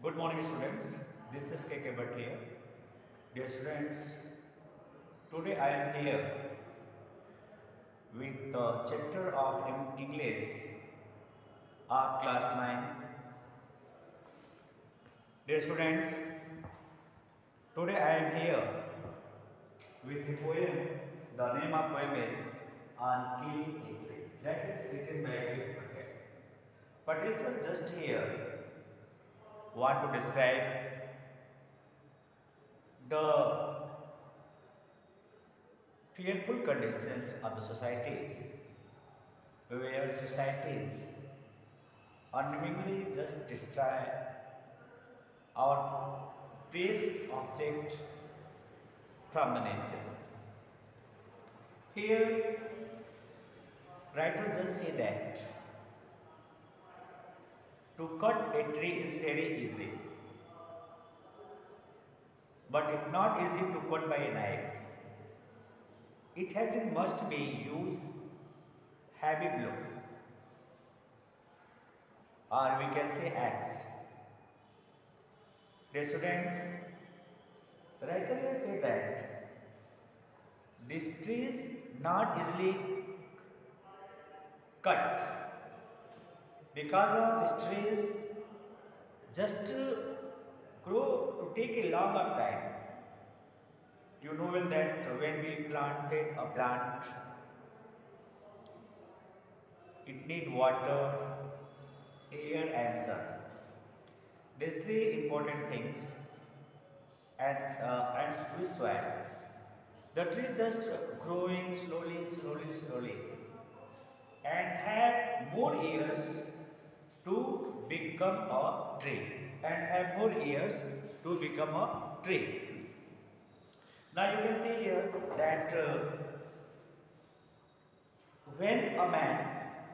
Good morning, students. This is KK Bhatt here. Dear students, today I am here with the chapter of English of class 9. Dear students, today I am here with a poem. The name of poem is On Killing a Tree. That is written by Dev Patel. Patel sir just here want to describe the fearful conditions of the societies where societies unknowingly just destroy our best object from the nature. Here, writers just say that to cut a tree is very easy, but it's not easy to cut by a knife. It has been must be used heavy blow, or we can say axe. Dear students, the writer here say that this tree is not easily cut because of this tree is just grow to take a longer time. You know well that when we planted a plant, it need water, air and sun. These three important things and with soil. The tree is just growing slowly and have more years to become a tree Now you can see here that when a man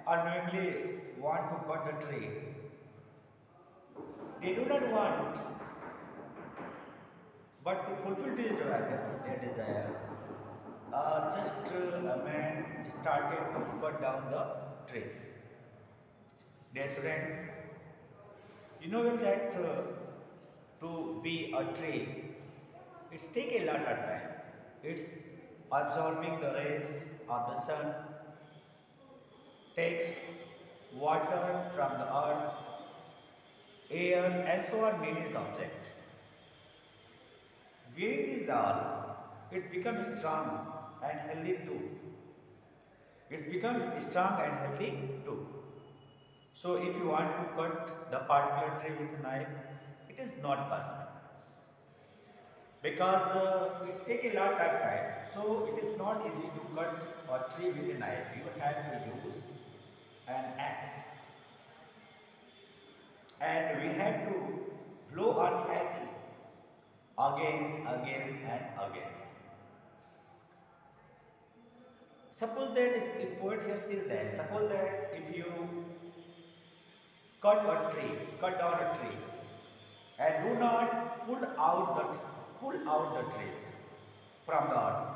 unknowingly want to cut a tree, they do not want but to fulfill their desire. A man started to cut down the trees. Dear students, you know well that to be a tree, it's take a lot of time. It's absorbing the rays of the sun, takes water from the earth, airs and so on many subjects. During this all, it's become strong and healthy too. So if you want to cut the particular tree with a knife, it is not possible because it's take a lot of time. So it is not easy to cut a tree with a knife. You have to use an axe, and we have to blow on heavily against and against. Suppose that a poet here says that suppose that if you cut down a tree and do not pull out the trees from the earth,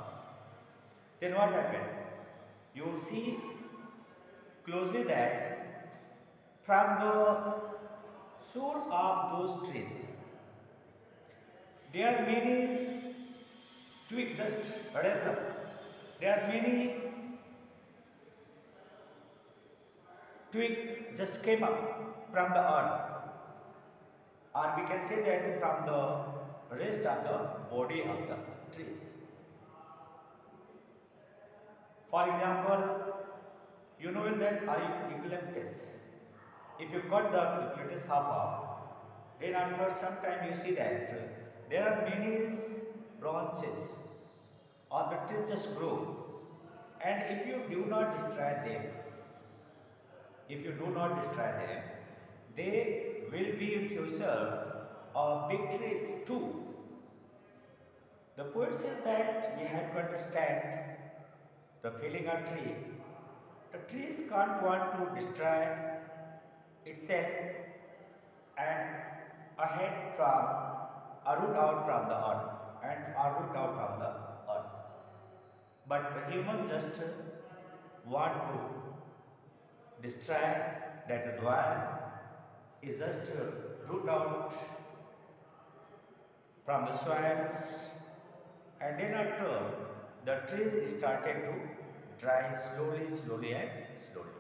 then what happens? You see closely that from the shoot of those trees, there are many twigs just raise up. There are many twigs just came up from the earth, or we can say that from the rest of the body of the trees. For example, you know that eucalyptus. If you cut the eucalyptus half off, then after some time you see that there are many branches or the trees just grow, and if you do not destroy them, they will be in future big trees too. The poet says that we have to understand the feeling of tree. The trees can't want to destroy itself and ahead from a root out from the earth. But the human just want to destroy. That is why is just root out from the soils, and then after the trees started to dry slowly and slowly.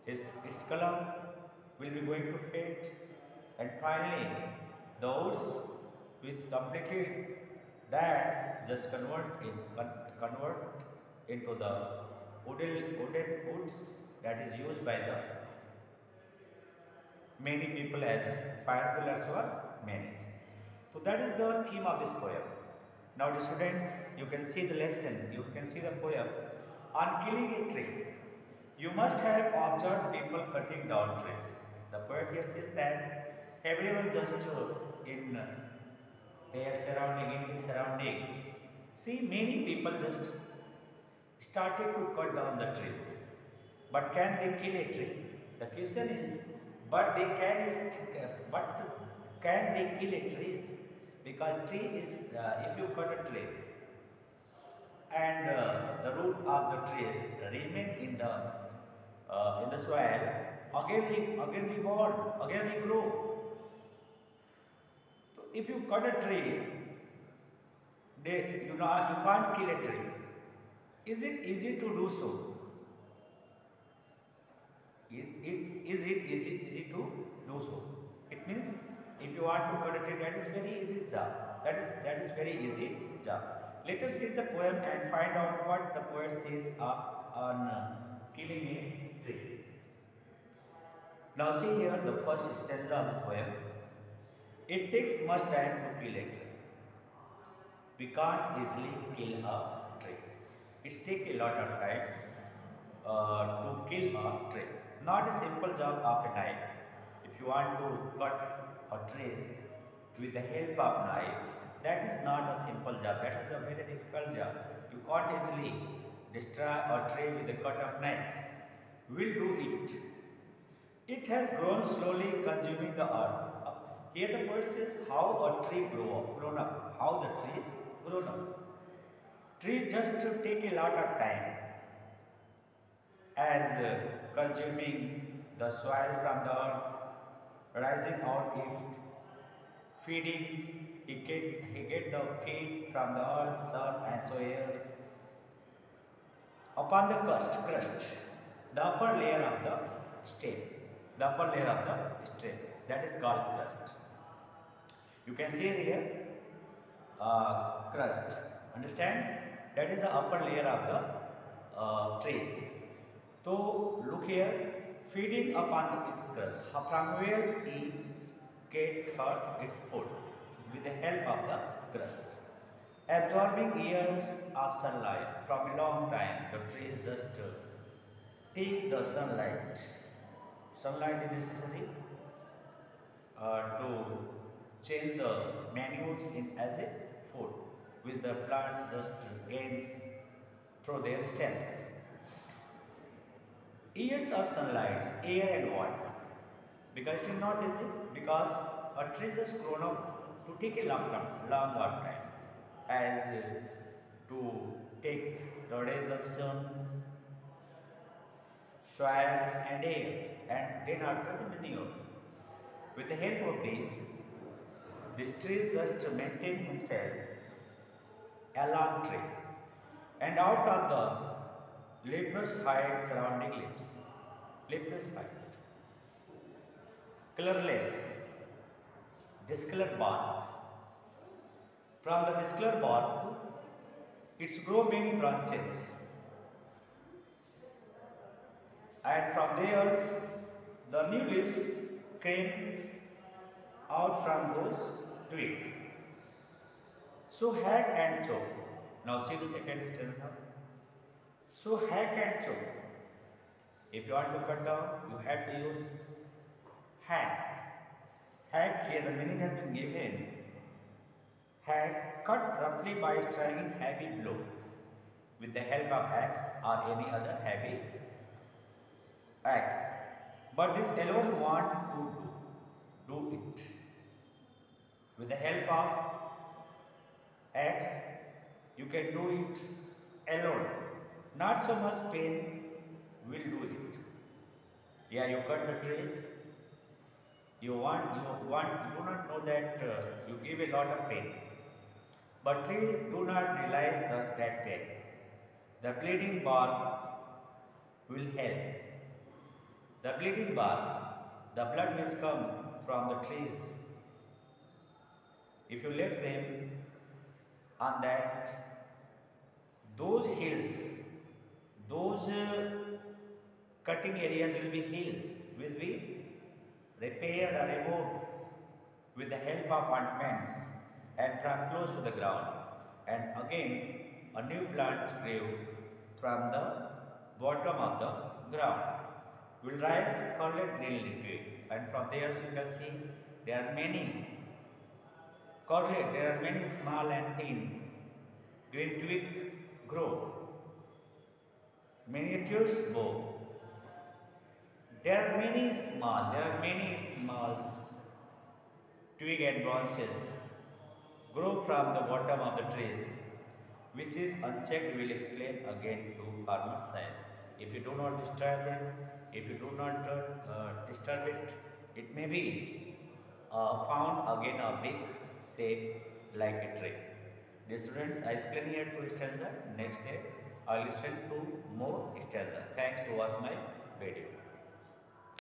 Its color will be going to fade, and finally the woods which completely died just convert into the wooden woods that is used by the many people as fire pillars or manes. So that is the theme of this poem. Now the students, you can see the lesson, you can see the poem. On killing a tree, you must have observed people cutting down trees. The poet here says that everyone just in their surrounding, in his surrounding, see many people just started to cut down the trees. But can they kill a tree? The question is, but can they kill a trees? Because tree is, if you cut a trees and the root of the trees remain in the soil, again reborn, again regrow. So if you cut a tree, you can't kill a tree. Is it easy to do so? Is it easy to do so? It means if you want to cut a tree, that is very easy job. That is very easy job. Let us read the poem and find out what the poet says on killing a tree. Now see here the first stanza of this poem. It takes much time to kill a tree. We can't easily kill a tree. It takes a lot of time to kill a tree. Not a simple job of a knife. If you want to cut a tree with the help of knife, that is not a simple job. That is a very difficult job. You can't easily destroy a tree with a cut of knife. We'll do it. It has grown slowly, consuming the earth. Here the poet says how a tree grown up. How the tree is grown up. Trees just take a lot of time as consuming the soil from the earth, rising out if feeding, he get the feed from the earth, sun and soils. Upon the crust, the upper layer of the stem, that is called crust. You can see here crust. Understand? That is the upper layer of the trees. So look here, feeding upon its crust. From where it get its food? With the help of the crust. Absorbing years of sunlight from a long time, the trees just take the sunlight. Sunlight is necessary to change the manures in as a food, which the plant just gains through their stems. Years of sunlight, air and water. Because it is not easy, because a tree is grown up to take a long time as to take the rays of sun, soil and air, and then after the manure. With the help of this tree just maintain himself a long tree, and out of the leprous hide surrounding limbs. Leprous hide. Colorless, discolored bark. From the discolored bark, it's grow many branches, and from there the new leaves came out from those twigs. So hack and choke. Now see the second stanza. So hack and choke. If you want to cut down, you have to use hack. Hack, here the meaning has been given. Hack, cut roughly by striking heavy blow with the help of axe or any other heavy axe. But this alone want to do it. With the help of axe, you can do it alone. Not so much pain will do it. Yeah, you cut the trees You do not know that you give a lot of pain, but tree do not realize that pain. The bleeding bark will help. The bleeding bark, the blood which come from the trees, if you let them on that, those hills, those cutting areas will be hills which we repaired or removed with the help of ointments and from close to the ground. And again, a new plant grew from the bottom of the ground. Will rise colored green liquid, and from there you can see there are many correlate, there are many small and thin green twig grow. Miniatures bow. There are many small twig and branches grow from the bottom of the trees, which is unchecked. We will explain again to farmer science. If you do not disturb them, if you do not disturb it, it may be found again a big shape like a tree. Dear students, I explain here two stanza. Next day, I will explain two more stanza. Thanks to watch my video.